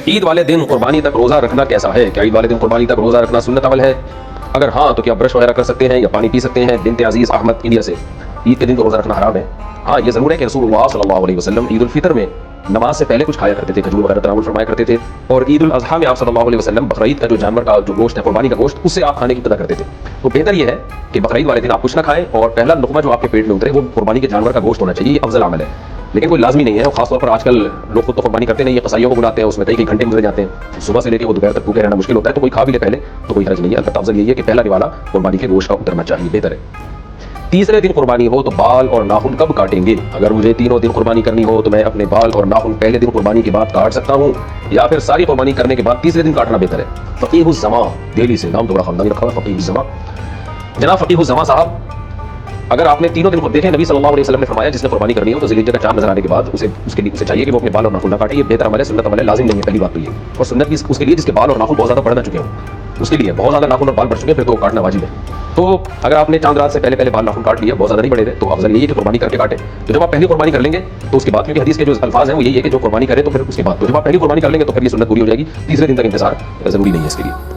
عید والے دن قربانی تک روزہ رکھنا کیسا ہے؟ کیا عید والے دن قربانی تک روزہ رکھنا سنت عمل ہے؟ اگر ہاں تو کیا برش وغیرہ کر سکتے ہیں یا پانی پی سکتے ہیں؟ بنت عزیز احمد انڈیا سے، عید کے دن تو روزہ رکھنا حرام ہے۔ ہاں یہ ضرور ہے کہ رسول اللہ صلی اللہ علیہ وسلم عید الفطر میں نماز سے پہلے کچھ کھایا کرتے تھے، کھجور وغیرہ تناول فرمایا کرتے تھے، اور عید الاضحیٰ میں آپ صلی اللہ علیہ وسلم بقرعید کا جو جانور کا جو گوشت ہے، قربانی کا گوشت، اس سے آپ کھانے کی ابتدا کرتے تھے۔ تو بہتر یہ ہے کہ بقرعید والے دن آپ کچھ نہ کھائیں اور پہلا لقمہ جو آپ کے پیٹ میں اترے وہ قربانی کے جانور کا گوشت ہونا چاہیے، یہ افضل عمل ہے، لیکن کوئی لازمی نہیں ہے۔ اور خاص طور پر آج کل لوگ خود تو قربانی کرتے نہیں، یہ قصائیوں کو بلاتے ہیں، اس میں کئی گھنٹے گزر جاتے ہیں، صبح سے لے کے وہ دوپہر تک بھوکے رہنا مشکل ہوتا ہے، تو کوئی کھا بھی لے پہلے تو کوئی حرج نہیں ہے۔ البتہ افضل یہی ہے کہ پہلا نوالا قربانی کے گوشت کا اترنا چاہیے، بہتر ہے۔ تیسرے دن قربانی ہو تو بال اور ناخن کب کاٹیں گے؟ اگر مجھے تینوں دن قربانی کرنی ہو تو میں اپنے بال اور ناخن پہلے دن قربانی کے بعد کاٹ سکتا ہوں، یا پھر ساری قربانی کرنے کے بعد تیسرے دن کاٹنا بہتر ہے۔ فقیہ الزماں دہلی سے، نام تو بڑا خاندانی رکھا ہوا، فقیہ الزماں۔ جناب فقیہ الزماں صاحب، اگر آپ نے تینوں دن کو دیکھیں، نبی صلی اللہ علیہ وسلم نے فرمایا جس نے قربانی کرنی ہو تو ذی الحجہ کا چاند نظر آنے کے بعد اسے چاہیے کہ وہ اپنے بال اور ناخن نہ کاٹے، یہ بہتر عمل ہے، سنت عمل ہے، لازم نہیں ہے، پہلی بات تو یہ۔ اور سنت بھی اس کے لیے جس کے بال اور ناخن بہت زیادہ بڑھ نہ چکے ہوں، اس کے لیے بہت زیادہ ناخن اور بال بڑھ چکے ہیں پھر تو کاٹنا واجب ہے۔ تو اگر آپ نے چاند رات سے پہلے بال ناخن کاٹ لیا، بہت زیادہ نہیں بڑے ہوئے، تو افضل یہی ہے کہ قربانی کر کے کاٹیں۔ تو جب آپ پہلی قربانی کر لیں گے تو اس کے بعد، کیونکہ حدیث کے جو الفاظ ہیں وہ یہی ہے کہ جو قربانی کرے تو پھر اس کے بعد، تو جب آپ پہلی قربانی کر لیں گے تو پھر یہ سنت پوری ہو جائے گی، تیسرے دن تک انتظار ضروری نہیں ہے اس کے لیے۔